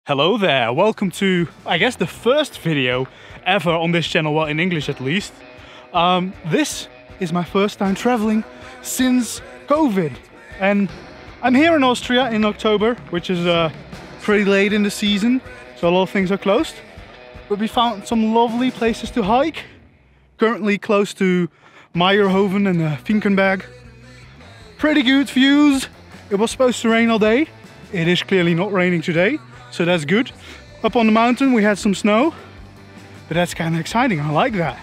Hello there, welcome to, I guess, the first video ever on this channel, well, in English at least. This is my first time traveling since COVID. And I'm here in Austria in October, which is pretty late in the season, so a lot of things are closed. But we found some lovely places to hike. Currently close to Mayrhofen and Finkenberg. Pretty good views. It was supposed to rain all day. It is clearly not raining today, so that's good. Up on the mountain we had some snow, but that's kind of exciting. I like that.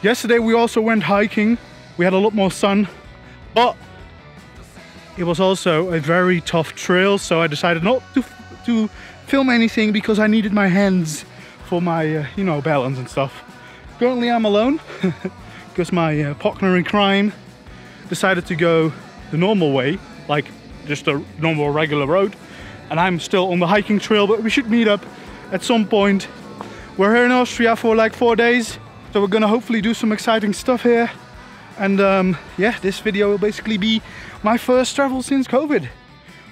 Yesterday we also went hiking. We had a lot more sun, but it was also a very tough trail, so I decided not to film anything because I needed my hands for my balance and stuff. Currently I'm alone because my partner in crime decided to go the normal way, like just a normal regular road, and I'm still on the hiking trail, but we should meet up at some point. We're here in Austria for like 4 days, so we're gonna hopefully do some exciting stuff here. And yeah, this video will basically be my first travel since COVID,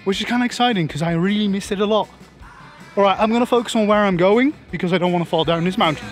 which is kind of exciting because I really missed it a lot. All right, I'm gonna focus on where I'm going because I don't want to fall down this mountain.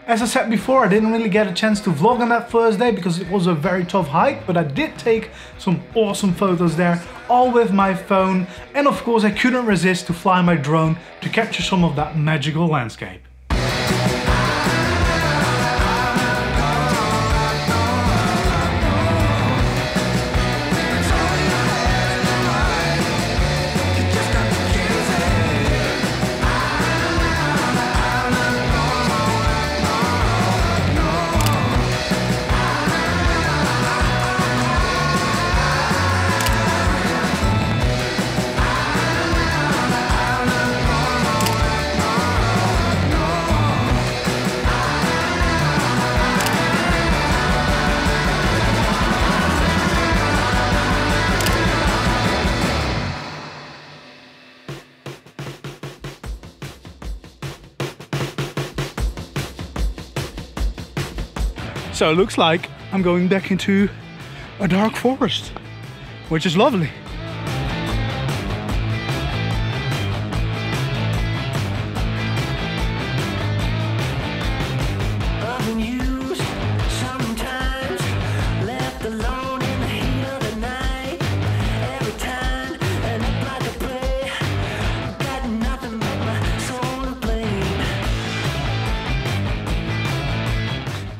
As I said before, I didn't really get a chance to vlog on that first day because it was a very tough hike, but I did take some awesome photos there, all with my phone, and of course I couldn't resist to fly my drone to capture some of that magical landscape. So it looks like I'm going back into a dark forest, which is lovely.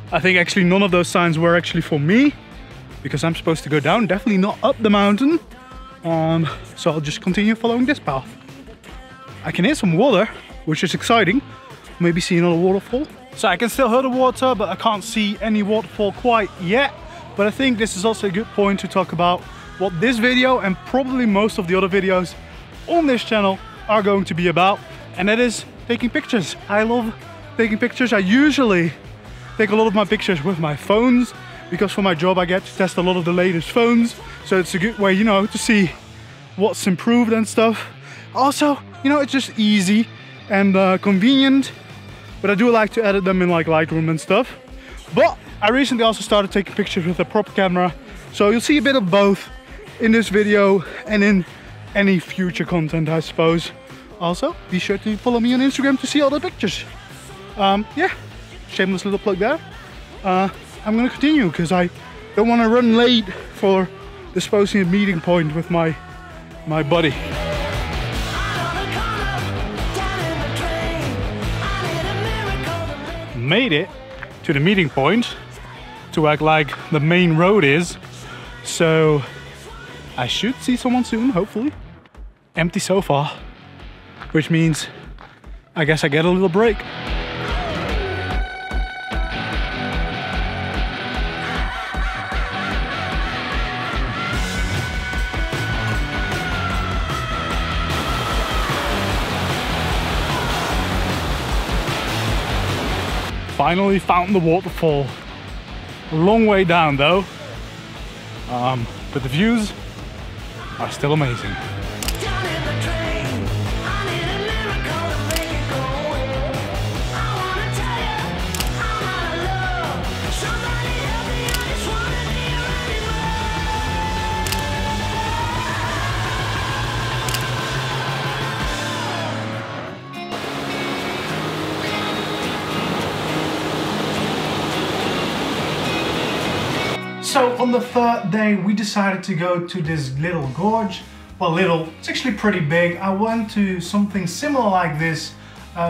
I think actually none of those signs were actually for me because I'm supposed to go down, definitely not up the mountain. So I'll just continue following this path. I can hear some water, which is exciting. Maybe see another waterfall. So I can still hear the water, but I can't see any waterfall quite yet. But I think this is also a good point to talk about what this video and probably most of the other videos on this channel are going to be about. And that is taking pictures. I love taking pictures. I usually take a lot of my pictures with my phones because for my job I get to test a lot of the latest phones, so it's a good way, to see what's improved and stuff. Also, it's just easy and convenient, but I do like to edit them in like Lightroom and stuff. But I recently also started taking pictures with a proper camera, so you'll see a bit of both in this video and in any future content, I suppose. Also, be sure to follow me on Instagram to see all the pictures. Yeah. Shameless little plug there. I'm gonna continue because I don't want to run late for the supposed meeting point with my buddy. made it to the meeting point. to act like the main road is. So I should see someone soon, hopefully. Empty so far, which means I guess I get a little break. Finally found the waterfall. A long way down though, but the views are still amazing. So on the third day we decided to go to this little gorge. Well, little, it's actually pretty big. I went to something similar like this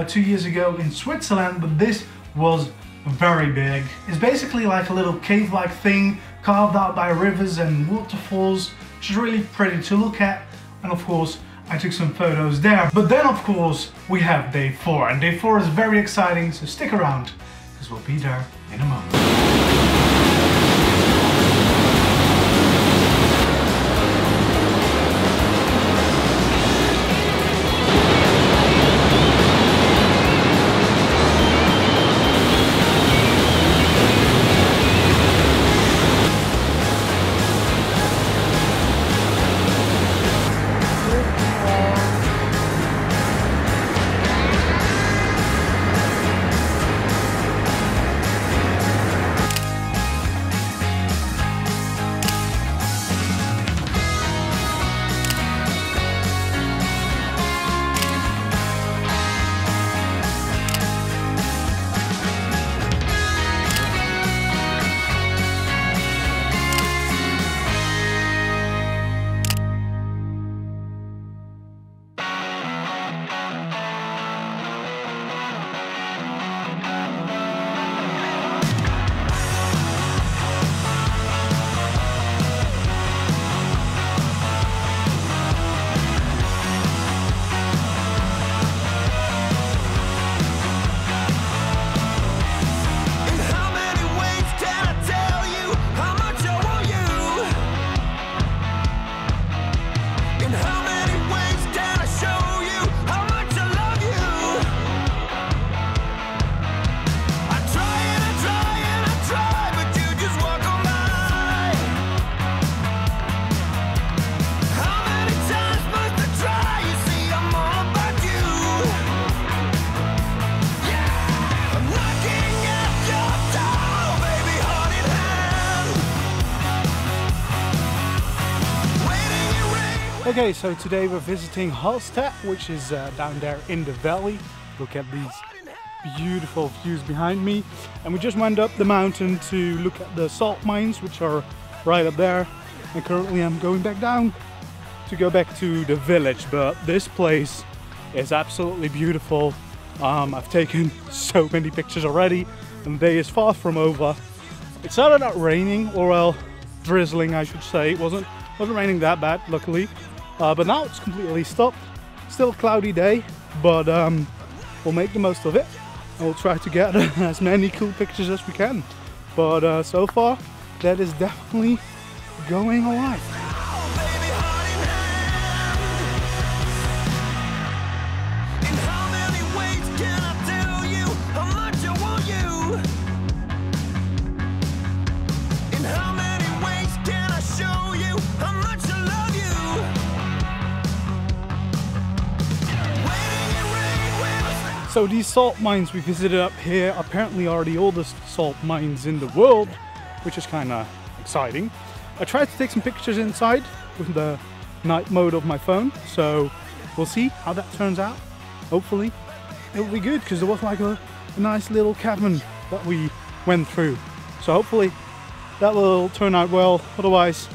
2 years ago in Switzerland, but this was very big. It's basically like a little cave-like thing carved out by rivers and waterfalls, which is really pretty to look at. And of course I took some photos there. But then of course we have day 4, and day 4 is very exciting, so stick around because we'll be there in a moment. Okay, so today we're visiting Hallstatt, which is down there in the valley. Look at these beautiful views behind me. And we just went up the mountain to look at the salt mines, which are right up there. And currently I'm going back down to go back to the village. But this place is absolutely beautiful. I've taken so many pictures already, and the day is far from over. It started out raining, or well, drizzling I should say. It wasn't raining that bad, luckily. But now it's completely stopped. Still a cloudy day, but we'll make the most of it. And we'll try to get as many cool pictures as we can. But so far, that is definitely going alright. So these salt mines we visited up here apparently are the oldest salt mines in the world, which is kind of exciting. I tried to take some pictures inside with the night mode of my phone, so we'll see how that turns out. Hopefully it'll be good, because there was like a nice little cavern that we went through. So hopefully that will turn out well. Otherwise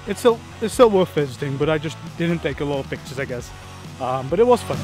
it's still worth visiting, but I just didn't take a lot of pictures, I guess. But it was fun.